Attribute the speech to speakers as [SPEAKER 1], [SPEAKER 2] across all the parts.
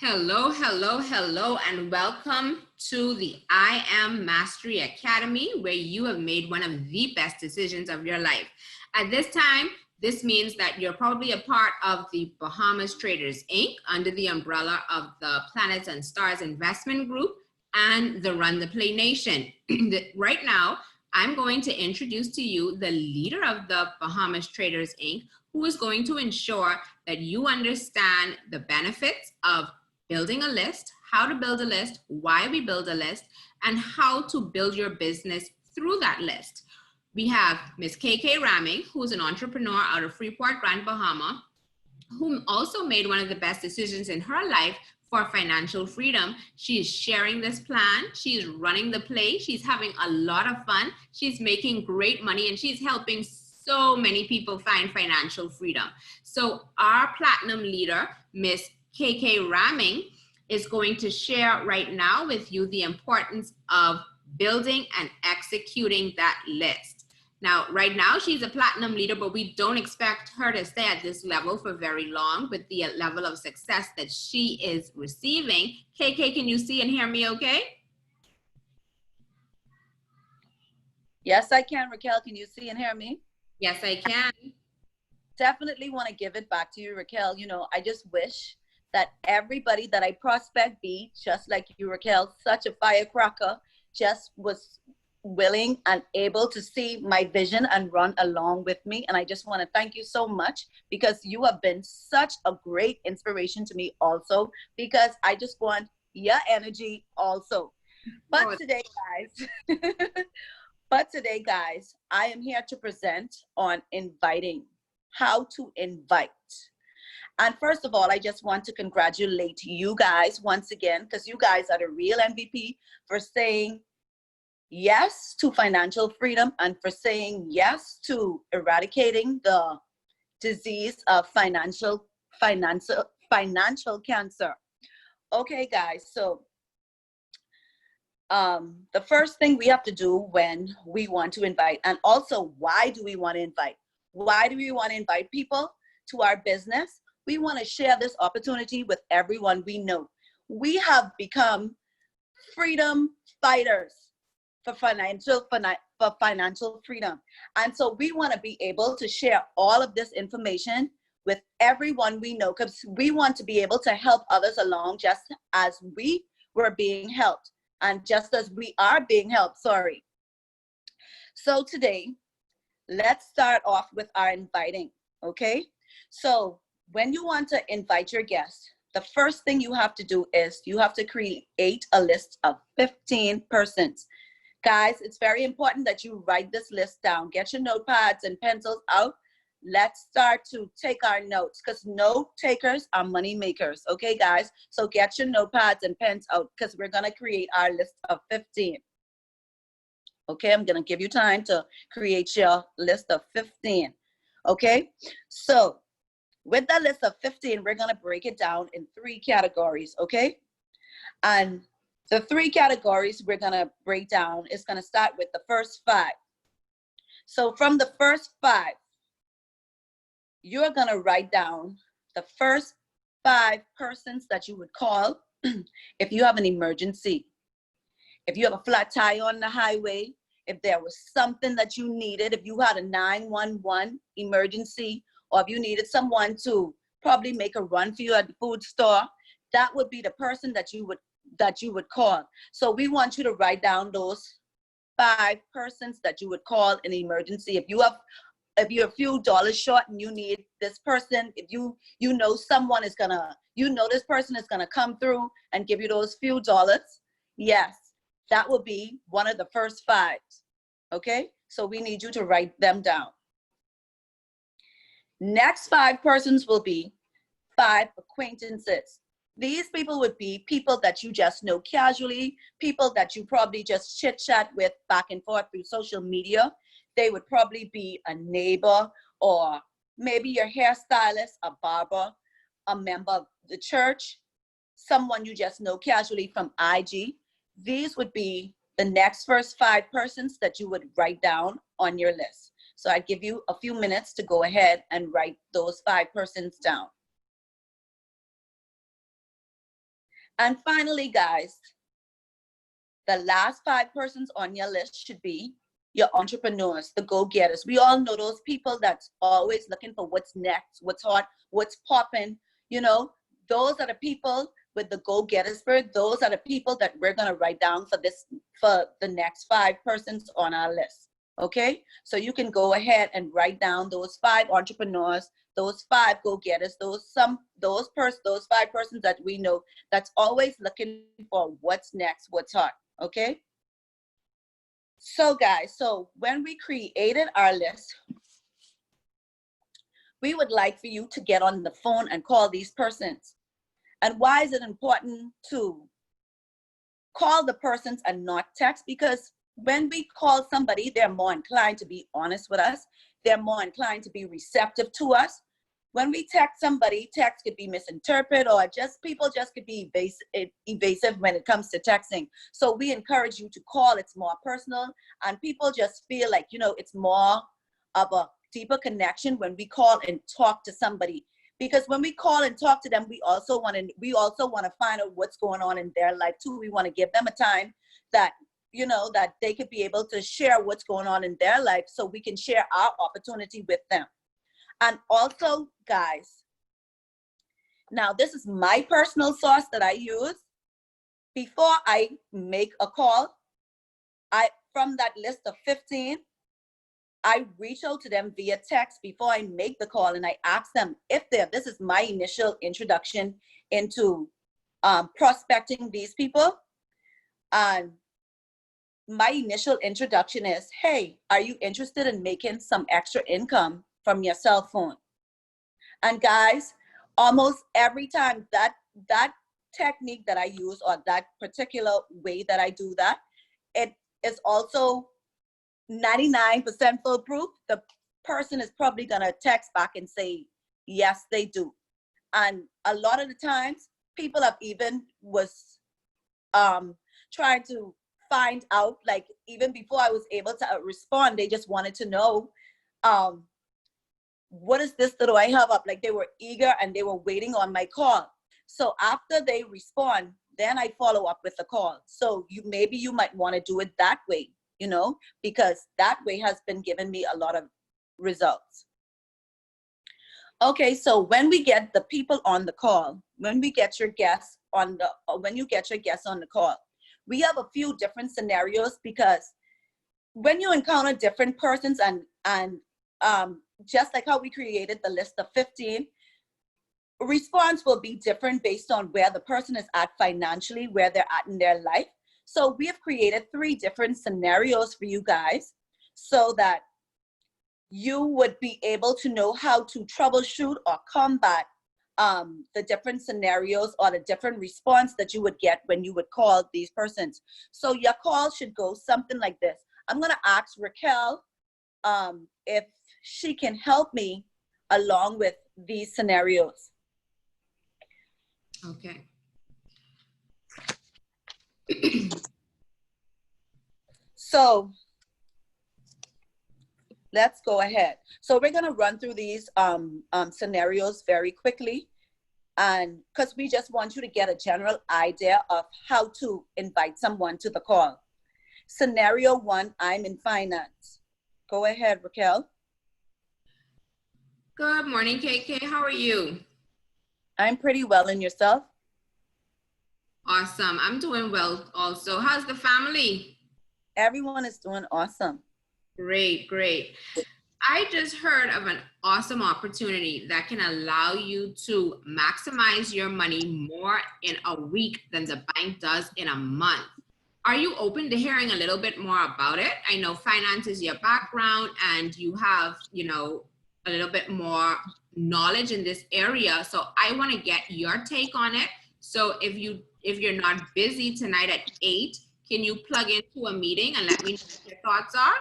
[SPEAKER 1] Hello, hello, hello, and welcome to the I Am Mastery Academy, where you have made one of the best decisions of your life. At this time, this means that you're probably a part of the Bahamas Traders Inc. under the umbrella of the Planets and Stars Investment Group and the Run the Play Nation. Right now, I'm going to introduce to you the leader of the Bahamas Traders Inc., who is going to ensure that you understand the benefits of building a list, how to build a list, why we build a list, and how to build your business through that list. We have Ms. KK Ramming, who is an entrepreneur out of Freeport, Grand Bahama, who also made one of the best decisions in her life for financial freedom. She is sharing this plan. She is running the play. She's having a lot of fun. She's making great money, and she's helping so many people find financial freedom. So our platinum leader, Ms. KK Ramming, is going to share right now with you the importance of building and executing that list. Now, right now, she's a platinum leader, but we don't expect her to stay at this level for very long with the level of success that she is receiving. KK, can you see and hear me okay?
[SPEAKER 2] Yes, I can. Rickelle, can you see and hear me?
[SPEAKER 1] Yes, I can.
[SPEAKER 2] Definitely want to give it back to you, Rickelle. You know, I just wish that everybody that I prospect be just like you, Rickelle, such a firecracker, just was willing and able to see my vision and run along with me. And I just want to thank you so much, because you have been such a great inspiration to me also, because I just want your energy also. But today, guys, I am here to present on inviting, how to invite. And first of all, I just want to congratulate you guys once again, because you guys are the real MVP for saying yes to financial freedom and for saying yes to eradicating the disease of financial cancer. Okay, guys, so the first thing we have to do when we want to invite, and also why do we want to invite? Why do we want to invite people to our business? We want to share this opportunity with everyone we know. We have become freedom fighters for financial freedom. And so we want to be able to share all of this information with everyone we know, because we want to be able to help others along just as we were being helped, and just as we are being helped, sorry. So today, let's start off with our inviting, okay? So when you want to invite your guests, the first thing you have to do is you have to create a list of 15 persons. Guys, it's very important that you write this list down. Get your notepads and pencils out. Let's start to take our notes, because note takers are money makers. Okay, guys? So get your notepads and pens out, because we're going to create our list of 15. Okay, I'm going to give you time to create your list of 15. Okay, so with the list of 15, we're going to break it down in 3 categories. Okay, and the 3 categories we're going to break down is going to start with the first 5. So from the first 5, you're going to write down the first 5 persons that you would call if you have an emergency. If you have a flat tire on the highway, if there was something that you needed, if you had a 911 emergency, or if you needed someone to probably make a run for you at the food store, that would be the person that you would call. So we want you to write down those 5 persons that you would call in an emergency. If you're a few dollars short and you need this person, if you know someone is gonna, this person is gonna come through and give you those few dollars, yes, that will be one of the first 5. Okay, so we need you to write them down. Next 5 persons will be 5 acquaintances. These people would be people that you just know casually, people that you probably just chit chat with back and forth through social media. They would probably be a neighbor, or maybe your hairstylist, a barber, a member of the church, someone you just know casually from IG. These would be the first 5 persons that you would write down on your list. So I give you a few minutes to go ahead and write those 5 persons down. And finally, guys, the last 5 persons on your list should be your entrepreneurs, the go-getters. We all know those people that's always looking for what's next, what's hot, what's popping. You know, those are the people with the go-getter spirit. Those are the people that we're gonna write down for the next 5 persons on our list. Okay, so you can go ahead and write down those 5 entrepreneurs, those 5 go-getters, those 5 persons that we know that's always looking for what's next, what's hot. Okay. So guys, so when we created our list, we would like for you to get on the phone and call these persons. And why is it important to call the persons and not text? Because when we call somebody, they're more inclined to be honest with us. They're more inclined to be receptive to us. When we text somebody, text could be misinterpreted, or people could be evasive when it comes to texting. So we encourage you to call. It's more personal, and people just feel like, you know, it's more of a deeper connection when we call and talk to somebody. Because when we call and talk to them, we also want to find out what's going on in their life too. We want to give them a time that, you know, that they could be able to share what's going on in their life, so we can share our opportunity with them. And also, guys, now this is my personal sauce that I use. Before I make a call, from that list of 15, I reach out to them via text before I make the call, and I ask them if this is my initial introduction into prospecting these people. And my initial introduction is, hey, are you interested in making some extra income from your cell phone? And guys, almost every time that technique that I use, or that particular way that I do that, it is also 99% foolproof. The person is probably gonna text back and say, yes, they do. And a lot of the times, people have even was trying to find out, like, even before I was able to respond, they just wanted to know, what is this that I have up? Like, they were eager and they were waiting on my call. So after they respond, then I follow up with the call. So maybe you might want to do it that way, you know, because that way has been giving me a lot of results. Okay, so when we get the people on the call, when you get your guests on the call, we have a few different scenarios, because when you encounter different persons and just like how we created the list of 15, response will be different based on where the person is at financially, where they're at in their life. So we have created 3 different scenarios for you guys, so that you would be able to know how to troubleshoot or combat the different scenarios or the different response that you would get when you would call these persons. So your call should go something like this. I'm gonna ask Rickelle if she can help me along with these scenarios.
[SPEAKER 1] Okay.
[SPEAKER 2] So let's go ahead. So we're gonna run through these scenarios very quickly, and because we just want you to get a general idea of how to invite someone to the call. Scenario 1, I'm in finance. Go ahead, Rickelle.
[SPEAKER 1] Good morning, KK. How are you?
[SPEAKER 2] I'm pretty well, and yourself?
[SPEAKER 1] Awesome. I'm doing well also. How's the family?
[SPEAKER 2] Everyone is doing awesome.
[SPEAKER 1] Great, great. I just heard of an awesome opportunity that can allow you to maximize your money more in a week than the bank does in a month. Are you open to hearing a little bit more about it? I know finance is your background and you have, you know, a little bit more knowledge in this area. So I want to get your take on it. So if you're not busy tonight at 8, can you plug into a meeting and let me know what your thoughts are?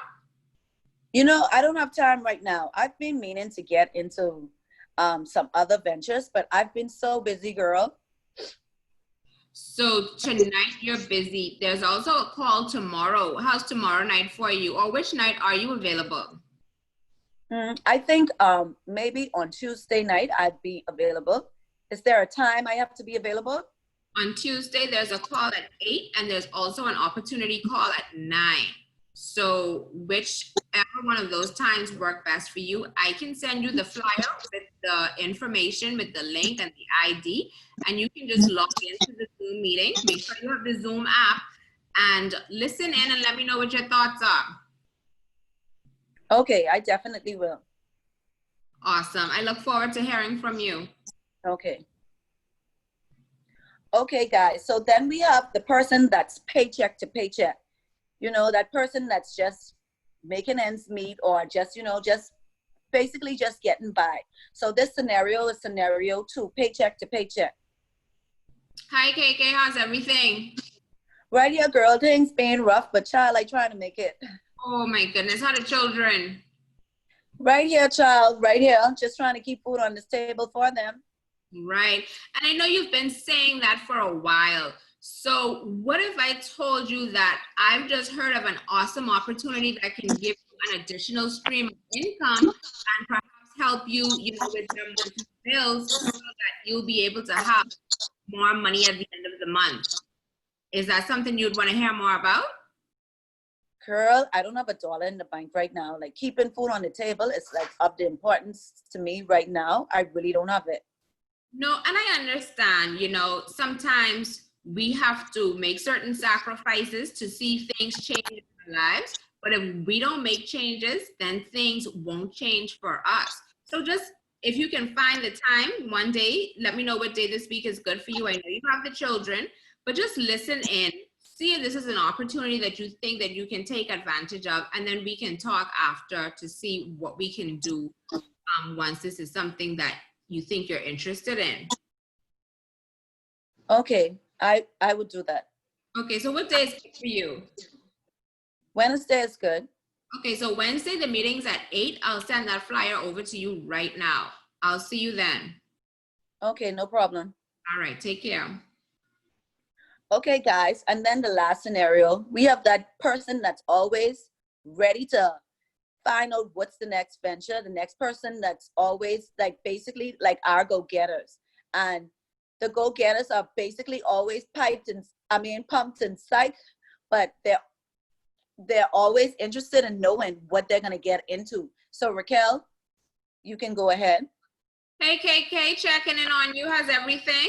[SPEAKER 2] You know, I don't have time right now. I've been meaning to get into some other ventures, but I've been so busy, girl.
[SPEAKER 1] So tonight you're busy. There's also a call tomorrow. How's tomorrow night for you? Or which night are you available?
[SPEAKER 2] I think maybe on Tuesday night I'd be available. Is there a time I have to be available?
[SPEAKER 1] On Tuesday, there's a call at 8, and there's also an opportunity call at 9. So whichever one of those times work best for you, I can send you the flyer with the information, with the link and the ID, and you can just log into the Zoom meeting. Make sure you have the Zoom app and listen in and let me know what your thoughts are.
[SPEAKER 2] Okay, I definitely will.
[SPEAKER 1] Awesome. I look forward to hearing from you.
[SPEAKER 2] Okay. Okay, guys. So then we have the person that's paycheck to paycheck. You know, that person that's just making ends meet, or just, just basically just getting by. So this scenario is scenario 2, paycheck to paycheck.
[SPEAKER 1] Hi, KK. How's everything?
[SPEAKER 2] Right here, girl. Things being rough, but child, I trying to make it.
[SPEAKER 1] Oh my goodness. How the children?
[SPEAKER 2] Right here, child. Right here. Just trying to keep food on this table for them.
[SPEAKER 1] Right. And I know you've been saying that for a while. So what if I told you that I've just heard of an awesome opportunity that can give you an additional stream of income and perhaps help you, with your monthly bills so that you'll be able to have more money at the end of the month? Is that something you'd want to hear more about?
[SPEAKER 2] Girl, I don't have $1 in the bank right now. Like, keeping food on the table is like of the importance to me right now. I really don't have it.
[SPEAKER 1] No, and I understand, sometimes we have to make certain sacrifices to see things change in our lives. But if we don't make changes, then things won't change for us. So just if you can find the time one day, let me know what day this week is good for you. I know you have the children, but just listen in, see if this is an opportunity that you think that you can take advantage of, and then we can talk after to see what we can do once this is something that you think you're interested in.
[SPEAKER 2] Okay, I would do that.
[SPEAKER 1] Okay, so what day is good for you?
[SPEAKER 2] Wednesday is good.
[SPEAKER 1] Okay, so Wednesday, the meeting's at 8. I'll send that flyer over to you right now. I'll see you then.
[SPEAKER 2] Okay, no problem.
[SPEAKER 1] All right, take care.
[SPEAKER 2] Okay, guys, and then the last scenario, we have that person that's always ready to find out what's the next venture, the next person that's always like basically like our go-getters. And the go-getters are basically always pumped and psyched, but they're always interested in knowing what they're gonna get into. So Rickelle, you can go ahead.
[SPEAKER 1] Hey, KK, checking in on you. How's everything?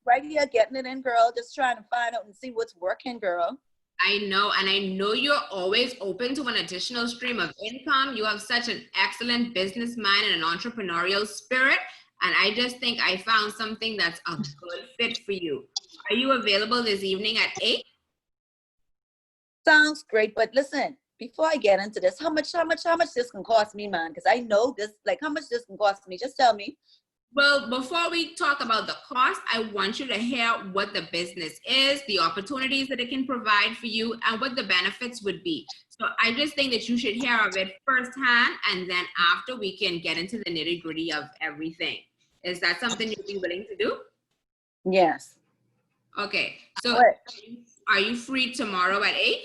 [SPEAKER 2] Right here, getting it in, girl. Just trying to find out and see what's working, girl.
[SPEAKER 1] I know, and I know you're always open to an additional stream of income. You have such an excellent business mind and an entrepreneurial spirit. And I just think I found something that's a good fit for you. Are you available this evening at 8?
[SPEAKER 2] Sounds great, but listen, before I get into this, how much this can cost me, man? Because I know this, like, how much this can cost me. Just tell me.
[SPEAKER 1] Well, before we talk about the cost, I want you to hear what the business is, the opportunities that it can provide for you, and what the benefits would be. So I just think that you should hear of it firsthand, and then after we can get into the nitty-gritty of everything. Is that something you'd be willing to do?
[SPEAKER 2] Yes.
[SPEAKER 1] Okay. So are you free tomorrow at 8?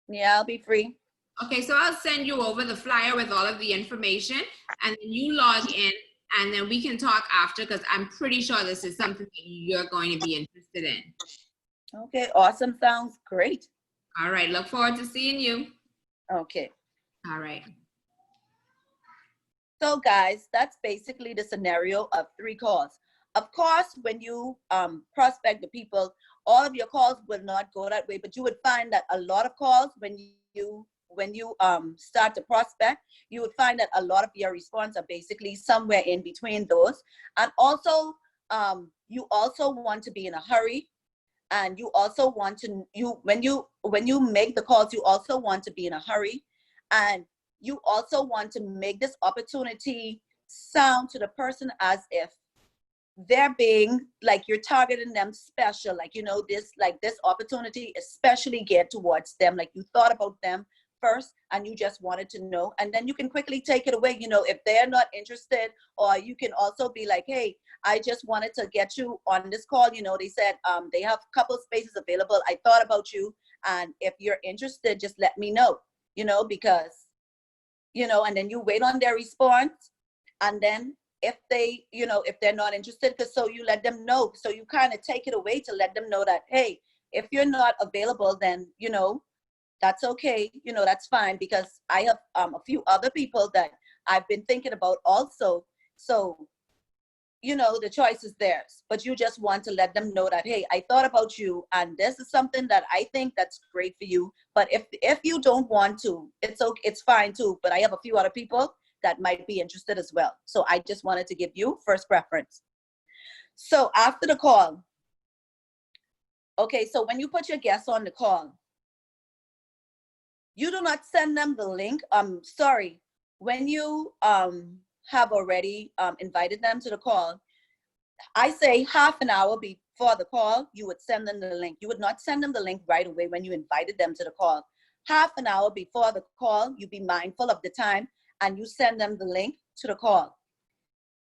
[SPEAKER 2] Yeah, I'll be free.
[SPEAKER 1] Okay, so I'll send you over the flyer with all of the information, and then you log in, and then we can talk after, because I'm pretty sure this is something that you're going to be interested in.
[SPEAKER 2] Okay, awesome. Sounds great.
[SPEAKER 1] All right, look forward to seeing you.
[SPEAKER 2] Okay.
[SPEAKER 1] All right.
[SPEAKER 2] So guys, that's basically the scenario of 3 calls. Of course, when you prospect the people, all of your calls will not go that way, but you would find that a lot of calls when you start to prospect, you would find that a lot of your response are basically somewhere in between those. And also, you also want to be in a hurry, and you also want to when you make the calls, you also want to be in a hurry, and you also want to make this opportunity sound to the person as if they're being like you're targeting them special, like this opportunity especially geared towards them, like you thought about them first and you just wanted to know, and then you can quickly take it away, if they're not interested. Or you can also be like, hey, I just wanted to get you on this call, they said they have a couple spaces available, I thought about you, and if you're interested, just let me know, because and then you wait on their response, and then if they, if they're not interested, because so you let them know. So you kind of take it away to let them know that, hey, if you're not available, then, that's okay. That's fine, because I have a few other people that I've been thinking about also. So, the choice is theirs, but you just want to let them know that, hey, I thought about you, and this is something that I think that's great for you. But if you don't want to, it's okay, it's fine too. But I have a few other people that might be interested as well. So I just wanted to give you first preference. So after the call, okay, so when you put your guests on the call, you do not send them the link. Sorry, when you have already invited them to the call, I say half an hour before the call, you would send them the link. You would not send them the link right away when you invited them to the call. Half an hour before the call, you be mindful of the time and you send them the link to the call.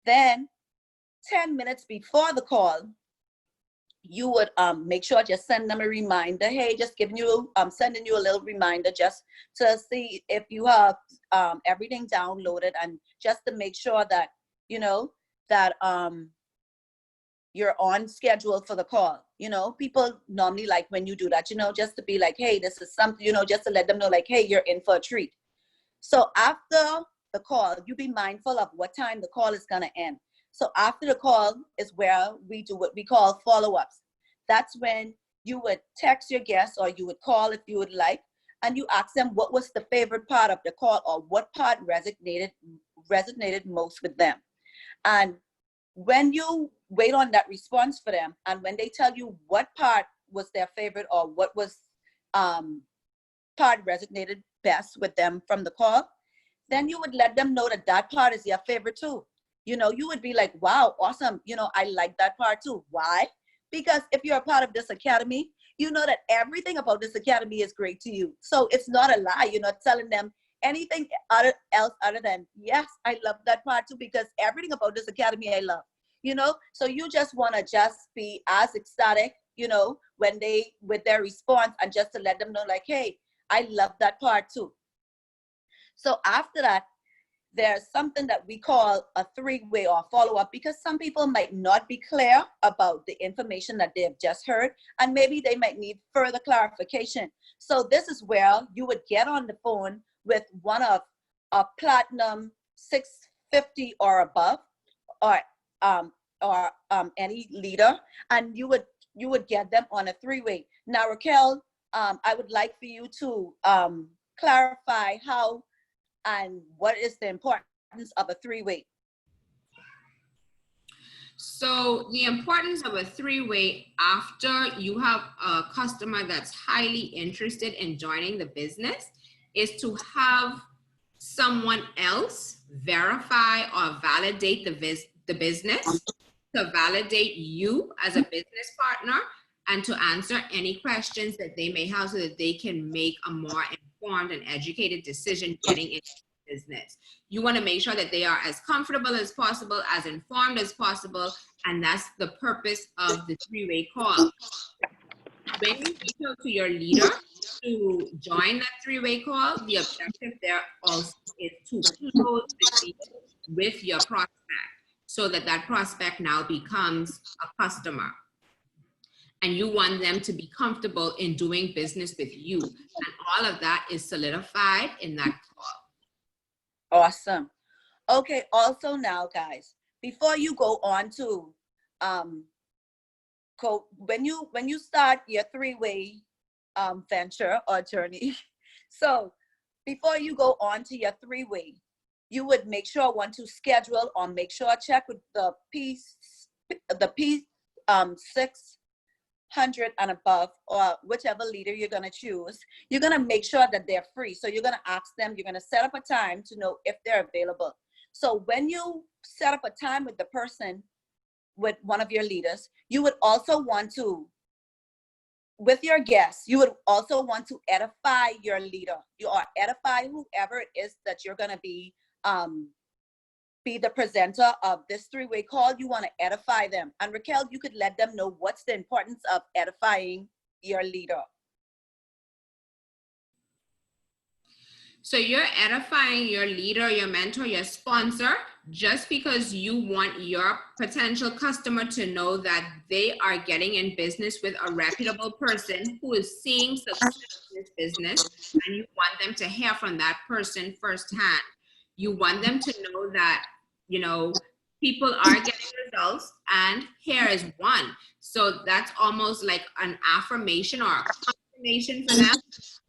[SPEAKER 2] Then 10 minutes before the call, you would make sure just send them a reminder. Hey, just giving you, sending you a little reminder just to see if you have everything downloaded, and just to make sure that, that you're on schedule for the call. People normally like when you do that, just to be like, hey, this is something, just to let them know, like, hey, you're in for a treat. So after the call, you be mindful of what time the call is going to end. So after the call is where we do what we call follow-ups. That's when you would text your guests, or you would call if you would like, and you ask them what was the favorite part of the call, or what part resonated most with them. And when you wait on that response for them, and when they tell you what part was their favorite, or what was part resonated best with them from the call, then you would let them know that that part is your favorite too. You would be like, wow, awesome. I like that part too. Why? Because if you're a part of this academy, you know that everything about this academy is great to you. So it's not a lie. You're not telling them anything else other than, yes, I love that part too, because everything about this academy I love. So you just want to just be as ecstatic, when they, with their response, and just to let them know, like, hey, I love that part too. So after that, there's something that we call a three-way or follow-up, because some people might not be clear about the information that they've just heard, and maybe they might need further clarification. So this is where you would get on the phone with one of a platinum 650 or above, or any leader, and you would get them on a three-way. Now, Rickelle, I would like for you to clarify how and what is the importance of a three-way.
[SPEAKER 1] So the importance of a three-way, after you have a customer that's highly interested in joining the business, is to have someone else verify or validate the business, to validate you as a business partner, and to answer any questions that they may have, so that they can make a more informed and educated decision getting into business. You want to make sure that they are as comfortable as possible, as informed as possible, and that's the purpose of the three-way call. When you reach out to your leader to join that three-way call, the objective there also is to close the deal with your prospect, so that that prospect now becomes a customer. And you want them to be comfortable in doing business with you. And all of that is solidified in that call.
[SPEAKER 2] Awesome. Okay, also now, guys, before you go on to when you start your three-way venture or journey, so before you go on to your three-way, you would make sure, want to schedule, or make sure, check with the P 600 and above, or whichever leader you're going to choose. You're going to make sure that they're free. So you're going to ask them, you're going to set up a time to know if they're available. So when you set up a time with the person, with one of your leaders, you would also want to, with your guests, you would also want to edify your leader, or edify whoever it is that you're going to be the presenter of this three-way call. You want to edify them. And Rickelle, you could let them know what's the importance of edifying your leader.
[SPEAKER 1] So you're edifying your leader, your mentor, your sponsor, just because you want your potential customer to know that they are getting in business with a reputable person who is seeing success in this business, and you want them to hear from that person firsthand. You want them to know that, you know, people are getting results, and here is one. So that's almost like an affirmation or a confirmation for them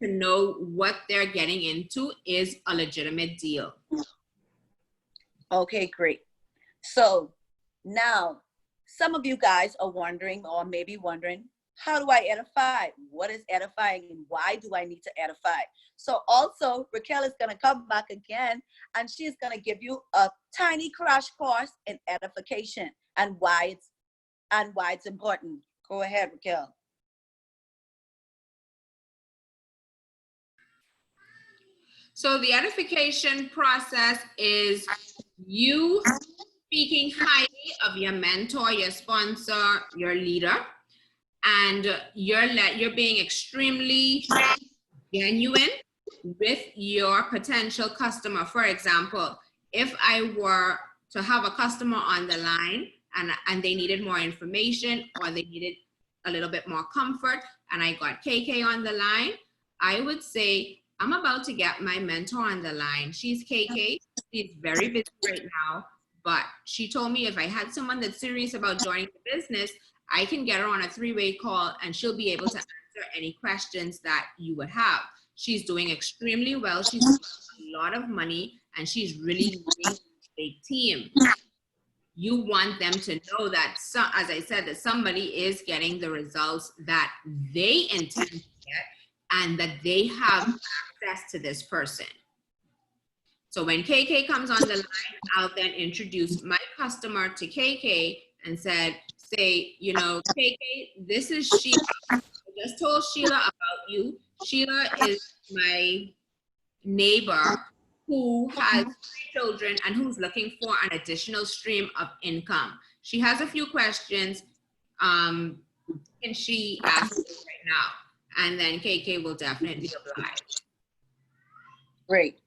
[SPEAKER 1] to know what they're getting into is a legitimate deal.
[SPEAKER 2] Okay, great. So now some of you guys are wondering, or maybe wondering, how do I edify? What is edifying and why do I need to edify? So also Rickelle is going to come back again and she's going to give you a tiny crash course in edification and why it's important. Go ahead, Rickelle.
[SPEAKER 1] So the edification process is you speaking highly of your mentor, your sponsor, your leader, and you're being extremely genuine with your potential customer. For example, if I were to have a customer on the line and they needed more information or they needed a little bit more comfort and I got KK on the line, I would say, I'm about to get my mentor on the line. She's KK. She's very busy right now, but she told me if I had someone that's serious about joining the business, I can get her on a 3-way call and she'll be able to answer any questions that you would have. She's doing extremely well. She's making a lot of money and she's really leading a big team. You want them to know that, as I said, that somebody is getting the results that they intend to get and that they have access to this person. So when KK comes on the line, I'll then introduce my customer to KK and say, you know, KK, this is Sheila. I just told Sheila about you. Sheila is my neighbor who has 3 children and who's looking for an additional stream of income. She has a few questions. Can she ask right now? And then KK will definitely oblige.
[SPEAKER 2] Great.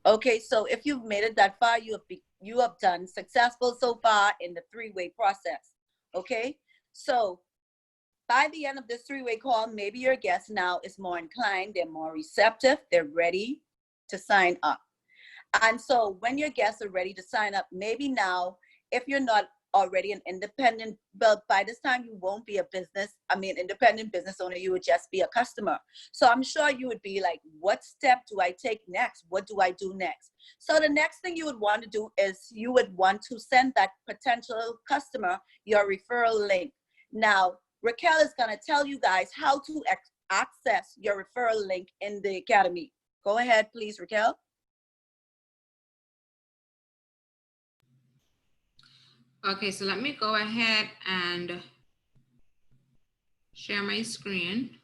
[SPEAKER 2] Okay, so if you've made it that far, you have done successful so far in the 3-way process. Okay, so by the end of this 3-way call, maybe your guest now is more inclined, they're more receptive, they're ready to sign up. And so when your guests are ready to sign up, maybe now, if you're not already an independent, but by this time you won't be independent business owner, you would just be a customer. So I'm sure you would be like, what step do I take next? What do I do next? So the next thing you would want to do is you would want to send that potential customer your referral link. Now, Rickelle is going to tell you guys how to access your referral link in the academy. Go ahead, please, Rickelle.
[SPEAKER 1] Okay, so let me go ahead and share my screen.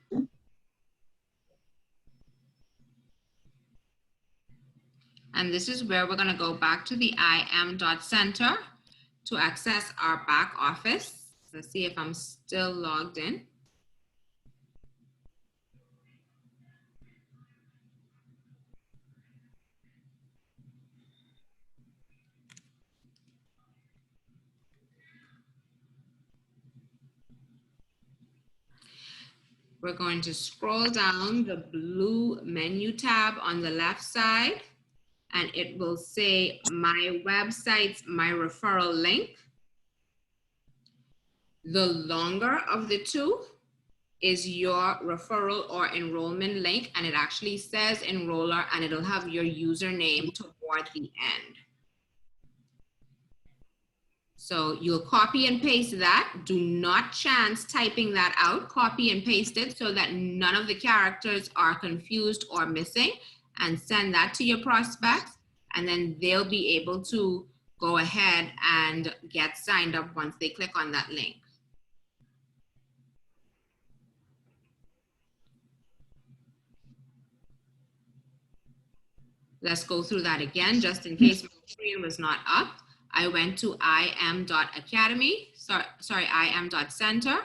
[SPEAKER 1] And this is where we're going to go back to the im.center to access our back office. Let's see if I'm still logged in. We're going to scroll down the blue menu tab on the left side, and it will say my website's my referral link. The longer of the two is your referral or enrollment link, and it actually says enroller and it'll have your username toward the end. So you'll copy and paste that. Do not chance typing that out. Copy and paste it so that none of the characters are confused or missing, and send that to your prospects, and then they'll be able to go ahead and get signed up once they click on that link. Let's go through that again, just in case my screen was not up. I went to im.academy, im.center.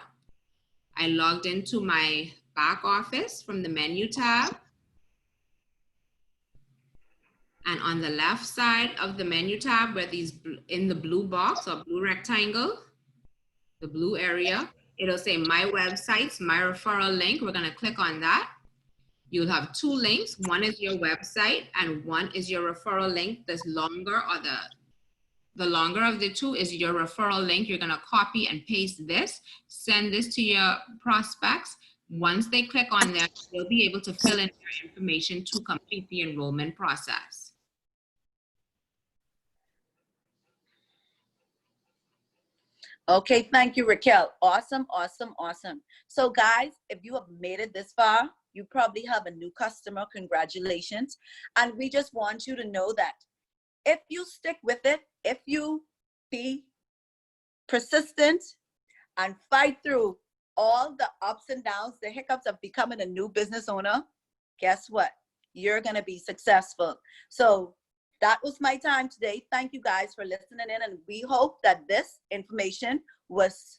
[SPEAKER 1] I logged into my back office from the menu tab. And on the left side of the menu tab, where these in the blue box or blue rectangle, the blue area, it'll say my websites, my referral link. We're going to click on that. You'll have two links. One is your website and one is your referral link. This longer or the longer of the two is your referral link. You're going to copy and paste this, send this to your prospects. Once they click on that, they'll be able to fill in their information to complete the enrollment process.
[SPEAKER 2] Okay, thank you, Rickelle. Awesome, awesome, awesome. So guys, if you have made it this far, you probably have a new customer. Congratulations. And we just want you to know that if you stick with it, if you be persistent and fight through all the ups and downs, the hiccups of becoming a new business owner, guess what? You're going to be successful. So that was my time today. Thank you guys for listening in, and we hope that this information was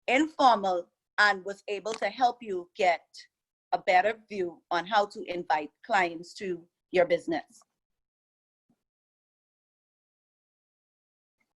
[SPEAKER 2] informal and was able to help you get a better view on how to invite clients to your business.